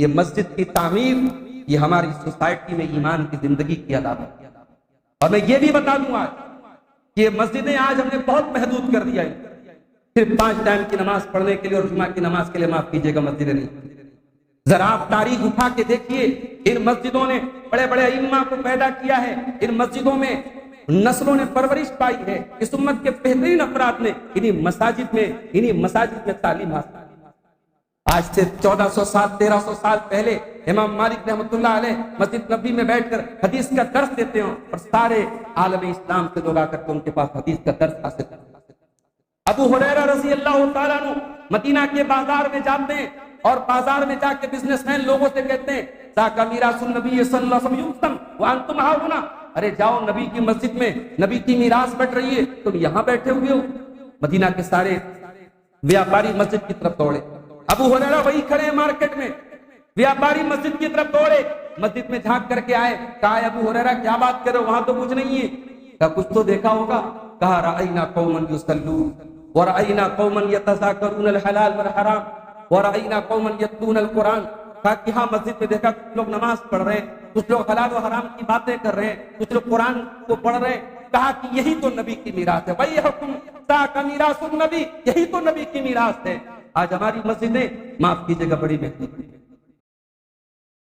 یہ مسجد کی تعمیر یہ ہماری سوسائٹی میں ایمان کی زندگی کی علامت ہے۔ اور میں یہ بھی بتا دوں آج کہ مسجدیں آج ہم نے بہت محدود کر دیا ہے، صرف 5 ٹائم کی نماز پڑھنے کے لیے اور جمعہ کی نماز کے لیے معاف کیجیے گا مسجدیں نہیں۔ ذرا آپ تاریخ اٹھا کے دیکھیے، ان مسجدوں نے بڑے بڑے ائمہ کو پیدا کیا ہے، ان مسجدوں میں نسلوں نے پرورش پائی ہے، اس امت کے بہترین افراد نے انہی مساجد میں تعلیم حاصل کی۔ آج سے 1400 سال 1300 سال پہلے امام مالک رحمۃ اللہ علیہ مسجد نبوی میں بیٹھ کر حدیث کا درس دیتے ہوں اور سارے عالم اسلام سے لوگ آ کر کے ان کے پاس حدیث کا درس حاصل کرتے ہیں۔ ابو ہریرہ رضی اللہ تعالیٰ عنہ مدینہ کے بازار میں جاتے ہیں اور بازار میں جا کے بزنس مین لوگوں سے کہتے ہیں ذاک میراث النبی صلی اللہ علیہ وسلم یقسم وانتم ہاہنا، ارے جاؤ نبی کی مسجد میں نبی کی میراث بٹ رہی ہے، تم یہاں بیٹھے ہوئے ہو۔ مدینہ کے سارے ویاپاری مسجد کی طرف دوڑے، ابو ہریرہ وہی کھڑے ہیں مارکیٹ میں، ویاپاری مسجد کی طرف دوڑے، مسجد میں جھانک کر کے آئے، کہا ابو ہریرہ کیا بات کرو، وہاں تو کچھ نہیں ہے، کہا کچھ تو دیکھا ہوگا، کہا رأینا قوما یصلون ورأینا قوما یتذاکرون الحلال والحرام ورأینا قوما یتلون القرآن، کہا کہ ہاں مسجد میں دیکھا کچھ لوگ نماز پڑھ رہے ہیں، کچھ لوگ حلال و حرام کی باتیں کر رہے ہیں، کچھ لوگ قرآن کو پڑھ رہے ہیں، کہا کہ یہی تو نبی کی میراث ہے، وہی حکم ذاک میراث النبی، یہی تو نبی کی میراث ہے۔ آج ہماری مسجدیں معاف کیجیے گا بڑی محدود ہیں۔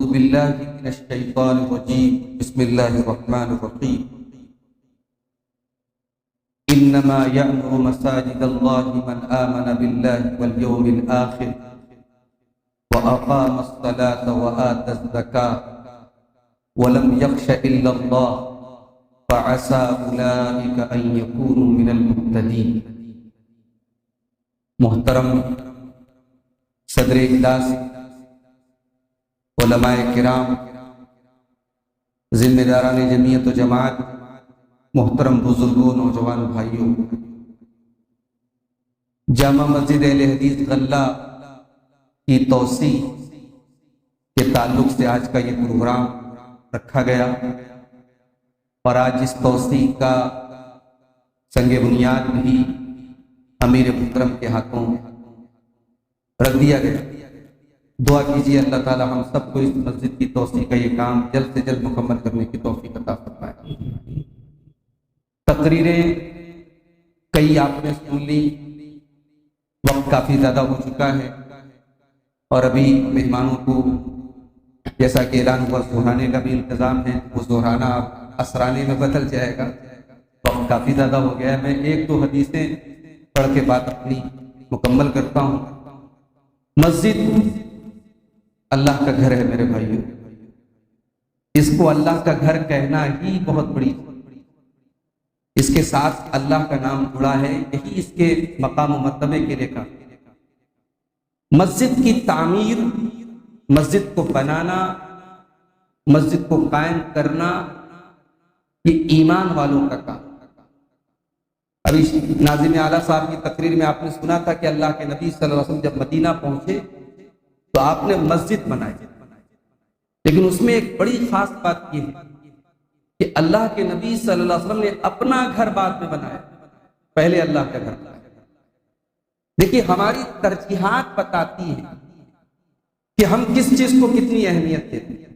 اعوذ باللہ من الشیطان الرجیم، بسم اللہ الرحمن الرحیم۔ انما یأمر مساجد اللہ من آمن باللہ والیوم الآخر وأقام الصلاة وآتى الزکاة ولم یخش الا اللہ فعسى أولئک ان یکونوا من المہتدین۔ محترم صدر اجلاس، علماء کرام، ذمہ داران جمعیت و جماعت، محترم بزرگوں، نوجوان بھائیوں، جامع مسجد اہل حدیث غلہ کی توسیع کے تعلق سے آج کا یہ پروگرام رکھا گیا اور آج اس توسیع کا سنگ بنیاد بھی امیر محترم کے ہاتھوں رکھ دیا گیا۔ دعا کیجیے اللہ تعالی ہم سب کو اس مسجد کی توسیع کا یہ کام جلد سے جلد مکمل کرنے کی توفیق عطا فرمائے۔ تقریریں کئی آپ نے سن لی، وقت کافی زیادہ ہو چکا ہے اور ابھی مہمانوں کو جیسا کہ اعلان ہوا سہرانے کا بھی انتظام ہے، وہ سہرانا اب اسرانے میں بدل جائے گا، وقت کافی زیادہ ہو گیا ہے۔ میں 1-2 حدیثیں پڑھ کے بات اپنی مکمل کرتا ہوں۔ مسجد اللہ کا گھر ہے میرے بھائیوں، اس کو اللہ کا گھر کہنا ہی بہت بڑی، اس کے ساتھ اللہ کا نام جڑا ہے، یہی اس کے مقام و مرتبے کے لیے کام۔ مسجد کی تعمیر، مسجد کو بنانا، مسجد کو قائم کرنا، یہ ایمان والوں کا کام۔ ابھی ناظم اعلیٰ صاحب کی تقریر میں آپ نے سنا تھا کہ اللہ کے نبی صلی اللہ علیہ وسلم جب مدینہ پہنچے تو آپ نے مسجد بنائی، لیکن اس میں ایک بڑی خاص بات یہ ہے کہ اللہ کے نبی صلی اللہ علیہ وسلم نے اپنا گھر بعد میں بنایا، پہلے اللہ کا گھر بنایا۔ دیکھیے ہماری ترجیحات بتاتی ہیں کہ ہم کس چیز کو کتنی اہمیت دیتے ہیں۔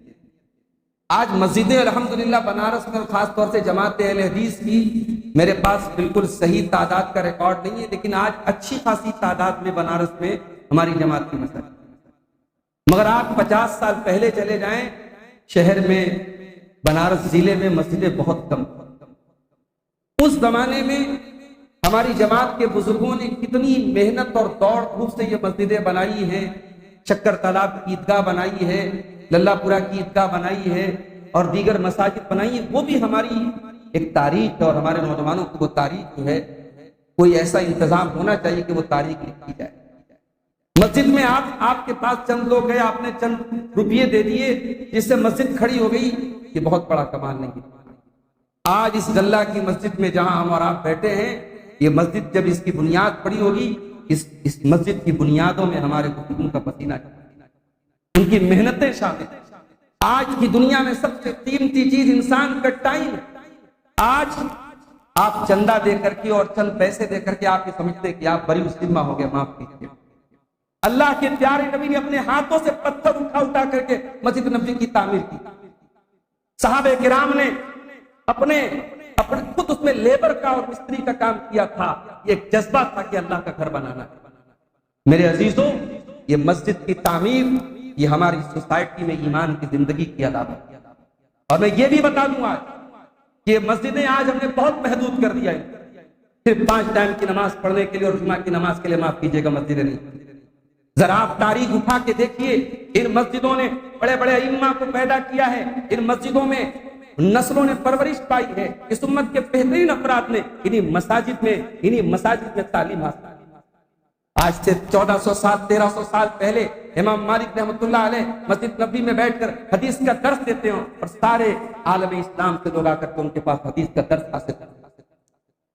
آج مسجدیں الحمدللہ بنارس میں، خاص طور سے جماعت اہل حدیث کی، میرے پاس بالکل صحیح تعداد کا ریکارڈ نہیں ہے، لیکن آج اچھی خاصی تعداد میں بنارس میں ہماری جماعت کی مسجد، مگر آپ 50 سال پہلے چلے جائیں، شہر میں بنارس ضلع میں مسجدیں بہت کم۔ اس زمانے میں ہماری جماعت کے بزرگوں نے کتنی محنت اور دوڑ دھوپ سے یہ مسجدیں بنائی ہیں، شکر تالاب کی عیدگاہ بنائی ہے، للہ پورہ کی عیدگاہ بنائی ہے اور دیگر مساجد بنائی ہیں۔ وہ بھی ہماری ایک تاریخ ہے اور ہمارے نوجوانوں کو وہ تاریخ جو ہے، کوئی ایسا انتظام ہونا چاہیے کہ وہ تاریخ لکھی جائے۔ مسجد میں آپ کے پاس چند لوگ گئے، آپ نے چند روپیے دے دیے جس سے مسجد کھڑی ہو گئی، یہ بہت بڑا کمال نہیں ہے۔ آج اس غلہ کی مسجد میں جہاں ہم اور آپ بیٹھے ہیں، یہ مسجد جب اس کی بنیاد پڑی ہوگی، اس مسجد کی بنیادوں میں ہمارے بزرگوں کا پسینہ، ان کی محنتیں شامل ہیں۔ آج کی دنیا میں سب سے قیمتی چیز انسان کا ٹائم ہے۔ آج آپ چندہ دے کر کے اور چند پیسے دے کر کے آپ یہ سمجھتے کہ آپ بری مسلمہ ہو گئے، معاف کیجیے۔ اللہ کے پیارے نبی نے اپنے ہاتھوں سے پتھر اٹھا اٹھا کر کے مسجد نبوی کی تعمیر کی. صحابہ کرام نے اپنے خود اس میں لیبر کا اور مستری کا کام کیا تھا. یہ ایک جذبہ تھا کہ اللہ کا گھر بنانا. میرے عزیزوں، یہ مسجد کی تعمیر یہ ہماری سوسائٹی میں ایمان کی زندگی کی علامت ہے. اور میں یہ بھی بتا دوں آج کہ مسجدیں آج ہم نے بہت محدود کر دیا ہے. صرف 5 ٹائم کی نماز پڑھنے کے لیے اور جمعہ کی نماز کے لیے، معاف کیجیے گا، مسجدیں نہیں. ذرا آپ تاریخ اٹھا کے دیکھیے، ان مسجدوں نے بڑے بڑے ائمہ کو پیدا کیا ہے. ان مسجدوں میں نسلوں نے پرورش پائی ہے. اس امت کے بہترین افراد نے انہی مساجد میں تعلیم حاصل کی. آج سے 1400 سال 1300 سال پہلے امام مالک رحمۃ اللہ علیہ مسجد نبوی میں بیٹھ کر حدیث کا درس دیتے ہوں اور سارے عالم اسلام سے لوگ آ کر کے ان کے پاس حدیث کا درس حاصل کرتے ہیں.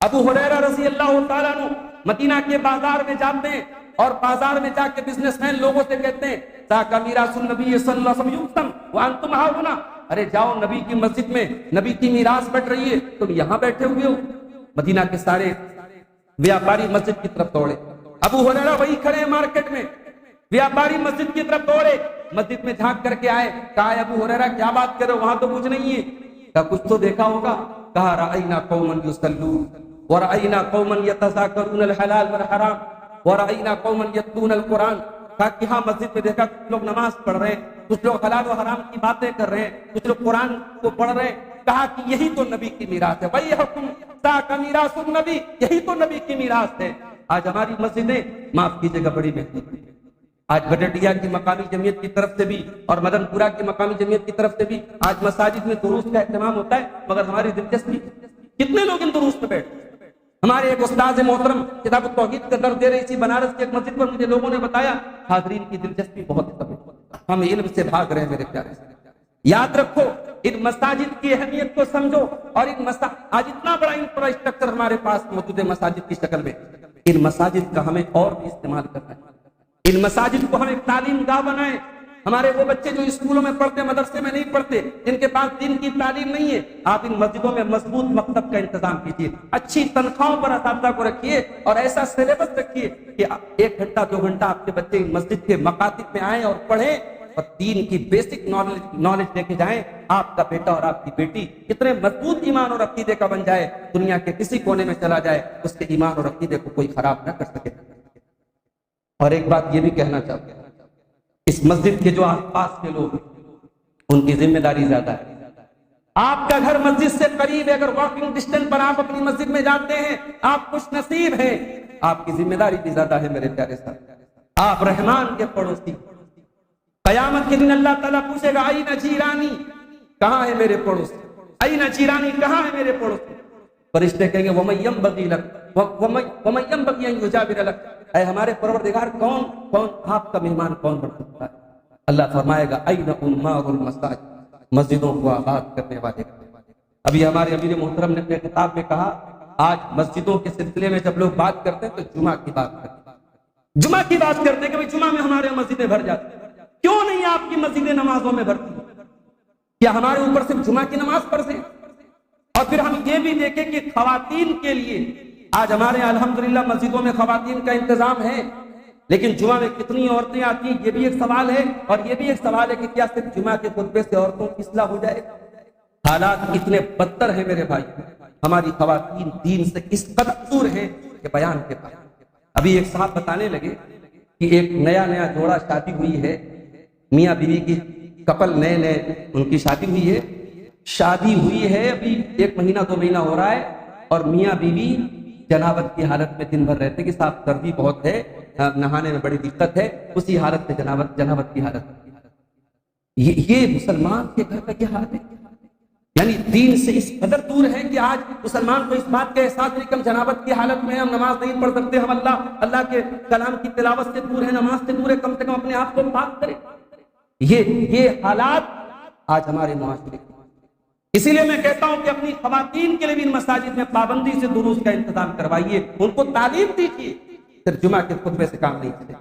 ابو ہریرہ رضی اللہ تعالیٰ عنہ مدینہ کے بازار میں جاتے ہیں اور بازار میں جا کے بزنس مین لوگوں سے کہتے ہیں ذاک میراث النبی صلی اللہ علیہ وسلم یقسم وانتم ہاہنا، ارے جاؤ نبی کی مسجد میں نبی کی میراث بٹ رہی ہے، تم یہاں بیٹھے ہوئے ہو. مدینہ کے سارے ویاپاری مسجد کی طرف دوڑے. ابو ہریرہ وہی کھڑے ہیں مارکیٹ میں، ویاپاری مسجد کی طرف دوڑے، مسجد میں جھانک کر کے آئے. کہا ابو ہریرہ کیا بات کرو، وہاں تو کچھ نہیں ہے. کہا کچھ تو دیکھا ہوگا. کہا رأینا قوما یصلون ورأینا قوما یتذاکرون الحلال والحرام ورأینا قوما یتلون القرآن. کہا کہ ہاں مسجد میں دیکھا کچھ لوگ نماز پڑھ رہے ہیں، کچھ لوگ حلال و حرام کی باتیں کر رہے ہیں، کچھ لوگ قرآن کو پڑھ رہے ہیں. کہا کہ یہی تو نبی کی میراث ہے. وَيْحَكُمْ ذَاكَ مِيرَاثُ النَّبِيِّ، یہی تو نبی کی میراث ہے. آج ہماری مسجدیں، معاف کیجیے گا، بڑی محدود ہیں. آج بٹٹیا کی مقامی جمعیت کی طرف سے بھی اور مدن پورہ کی مقامی جمعیت کی طرف سے بھی آج مساجد میں دروس کا اہتمام ہوتا ہے، مگر ہماری دلچسپی کتنے لوگ ان دروس میں بیٹھتے ہیں. ہمارے ایک استاد محترم کتاب التوحید کا درس دے رہی تھی بنارس کی ایک مسجد پر، مجھے لوگوں نے بتایا حاضرین کی دلچسپی بہت کم ہے. ہم علم سے بھاگ رہے ہیں میرے پیارے. یاد رکھو، ان مساجد کی اہمیت کو سمجھو. اور آج اتنا بڑا انفراسٹرکچر ہمارے پاس موجود ہے مساجد کی شکل میں. ان مساجد کا ہمیں اور بھی استعمال کرنا ہے. ان مساجد کو ہم ایک تعلیم گاہ بنائیں. ہمارے وہ بچے جو اسکولوں میں پڑھتے، مدرسے میں نہیں پڑھتے، جن کے پاس دین کی تعلیم نہیں ہے، آپ ان مسجدوں میں مضبوط مکتب کا انتظام کیجیے. اچھی تنخواہوں پر اساتذہ کو رکھیے اور ایسا سلیبس رکھیے کہ 1 گھنٹہ 2 گھنٹہ آپ کے بچے مسجد کے مکاتب میں آئیں اور پڑھیں اور دین کی بیسک نالج لے کے جائیں. آپ کا بیٹا اور آپ کی بیٹی کتنے مضبوط ایمان اور عقیدے کا بن جائے، دنیا کے کسی کونے میں چلا جائے، اس کے ایمان اور عقیدے کو کوئی خراب نہ کر سکے. اور ایک بات یہ بھی کہنا چاہتا ہوں، اس مسجد کے جو آس پاس کے لوگ ہیں ان کی ذمہ داری زیادہ ہے. آپ کا گھر مسجد سے قریب ہے، اگر واکنگ ڈسٹینس پر آپ اپنی مسجد میں جاتے ہیں آپ خوش نصیب ہیں. آپ کی ذمہ داری بھی زیادہ ہے میرے پیارے ساتھ. آپ رحمان کے پڑوسی. قیامت کے دن اللہ تعالیٰ پوچھے گا اینا جیرانی، کہاں ہے میرے پڑوسی؟ اینا جیرانی، کہاں ہے میرے پڑوسی؟ فرشتے کہیں گے وَمَن يَنبَغِي لَكَ وَمَن يَنبَغِي أَن يُجَابِرَ لَكَ، اے ہمارے پروردگار کون آپ کا مہمان کون بن سکتا ہے؟ اللہ فرمائے گا اینا عمار المساجد، مسجدوں کو آباد کرنے والے. ابھی ہمارے امیر محترم نے اپنے خطاب میں کہا آج مسجدوں کے سلسلے میں جب لوگ بات کرتے ہیں تو جمعہ کی بات کرتے ہیں. جمعہ کی بات کرتے ہیں کہ بھئی جمعہ میں ہمارے مسجدیں بھر جاتی ہیں. کیوں نہیں آپ کی مسجدیں نمازوں میں بھرتی ہیں؟ کیا ہمارے اوپر صرف جمعہ کی نماز فرض ہے؟ اور پھر ہم یہ بھی دیکھیں کہ خواتین کے لیے آج ہمارے الحمدللہ مسجدوں میں خواتین کا انتظام ہے، لیکن جمعہ میں کتنی عورتیں آتی ہیں یہ بھی ایک سوال ہے. اور یہ بھی ایک سوال ہے کہ کیا صرف جمعہ کے خطبے سے عورتوں کی اصلاح ہو جائے؟ حالات اتنے بدتر ہیں میرے بھائی، ہماری خواتین دین سے اس قدر دور ہیں کہ بیان کے پاس. ابھی ایک صاحب بتانے لگے کہ ایک نیا جوڑا شادی ہوئی ہے، میاں بیوی کی کپل نئے ان کی شادی ہوئی ہے ابھی 1 مہینہ 2 مہینہ ہو رہا ہے، اور میاں بیوی جنابت کی حالت میں دن بھر رہتے کہ صاحب سردی بہت ہے، نہانے میں بڑی دقت ہے، اسی حالت میں جنابت کی حالت. یہ مسلمان کے گھر کا کیا حال ہے؟ یعنی دین سے اس قدر دور ہے کہ آج مسلمان کو اس بات کا احساس نہیں کہ ہم جنابت کی حالت میں ہم نماز نہیں پڑھ سکتے، ہم اللہ کے کلام کی تلاوت سے دور ہے، نماز سے دور ہے، کم سے کم اپنے آپ کو پاک کرے. یہ حالات آج ہمارے معاشرے کے. اسی لیے میں کہتا ہوں کہ اپنی خواتین کے لیے بھی ان مساجد میں پابندی سے دروس کا انتظام کروائیے، ان کو تعلیم دیجیے. صرف جمعہ کے خطبے سے کام نہیں چلے.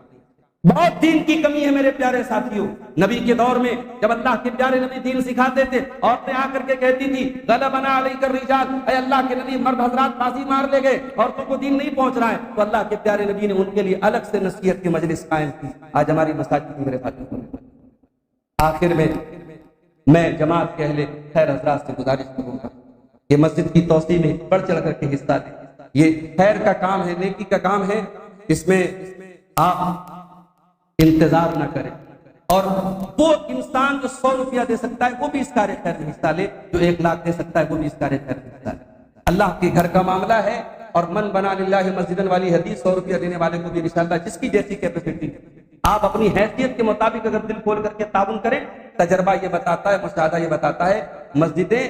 بہت دین کی کمی ہے میرے پیارے ساتھیوں. نبی کے دور میں جب اللہ کے پیارے نبی دین سکھاتے تھے، عورتیں آ کر کے کہتی تھی غلبنا علیک الرجال، اے اللہ کے نبی مرد حضرات بازی مار لے گئے، عورتوں کو دین نہیں پہنچ رہا ہے. تو اللہ کے پیارے نبی نے ان کے لیے الگ سے نصیحت کی مجلس قائم کی. آج ہماری مساجد میں میرے بھائیوں آخر میں میں جماعت کے اہل خیر حضرات سے گزارش کروں گا کہ مسجد کی توسیع میں بڑھ چڑھ کر کے حصہ لیں. یہ خیر کا کام ہے، نیکی کا کام ہے، اس میں آپ انتظار نہ کریں. اور وہ انسان جو 100 روپیہ دے سکتا ہے وہ بھی اس کار خیر میں حصہ لے، جو 1 لاکھ دے سکتا ہے وہ بھی اس کار خیر میں حصہ لے. اللہ کے گھر کا معاملہ ہے، اور من بنا للہ مسجدن والی حدیث 100 روپیہ دینے والے کو بھی انشاءاللہ جس کی جیسی کیپیسٹی آپ اپنی حیثیت کے مطابق اگر دل کھول کر کے تعاون کریں. تجربہ یہ بتاتا ہے، مشاہدہ یہ بتاتا ہے، مسجدیں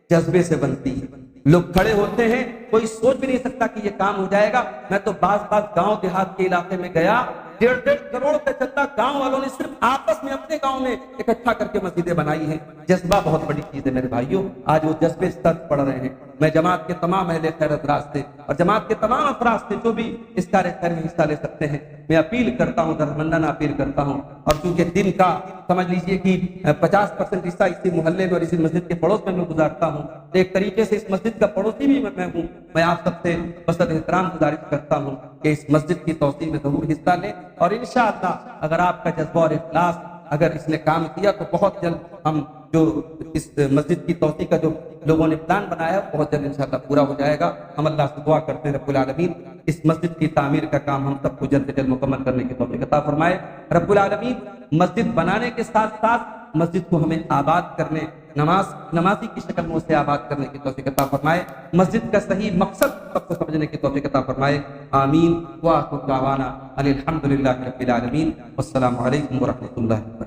جذبے سے بنتی ہیں. لوگ کھڑے ہوتے ہیں، کوئی سوچ بھی نہیں سکتا کہ یہ کام ہو جائے گا. میں تو بعض گاؤں دیہات کے علاقے میں گیا، 1.5 کروڑ کا چندہ گاؤں والوں نے صرف آپس میں اپنے گاؤں میں اکٹھا کر کے مسجدیں بنائی ہیں. جذبہ بہت بڑی چیز ہے میرے بھائیوں. آج وہ جذبے سرد پڑ رہے ہیں. میں جماعت کے تمام اہل خیر حضرات سے اور جماعت کے تمام افراد سے جو بھی اس کار خیر میں حصہ لے سکتے ہیں، میں اپیل کرتا ہوں، درمندانہ اپیل کرتا ہوں. اور چونکہ دن کا سمجھ لیجئے کہ 50% حصہ اسی محلے میں اور اسی مسجد کے پڑوس میں گزارتا ہوں، تو ایک طریقے سے اس مسجد کا پڑوسی بھی میں ہوں. میں آپ سب سے بسط احترام گزارش کرتا ہوں کہ اس مسجد کی توسیع میں ضرور حصہ لیں. اور انشاءاللہ اگر آپ کا جذبہ اور اخلاص اگر اس نے کام کیا تو بہت جلد ہم جو اس مسجد کی توسیع کا جو لوگوں نے پلان بنایا ہے بہت جلد انشاءاللہ پورا ہو جائے گا. ہم اللہ سے دعا کرتے ہیں رب العالمین اس مسجد کی تعمیر کا کام ہم سب کو جلد سے جلد مکمل کرنے کی توفیق عطا فرمائے. رب العالمین مسجد بنانے کے ساتھ ساتھ مسجد کو ہمیں آباد کرنے، نمازی کی شکل میں اسے آباد کرنے کی توفیق عطا فرمائے. مسجد کا صحیح مقصد سب کو سمجھنے کی توفیق عطا فرمائے. آمین. وآخر دعوانا الحمدللہ رب العالمین. والسلام علیکم ورحمۃ اللہ.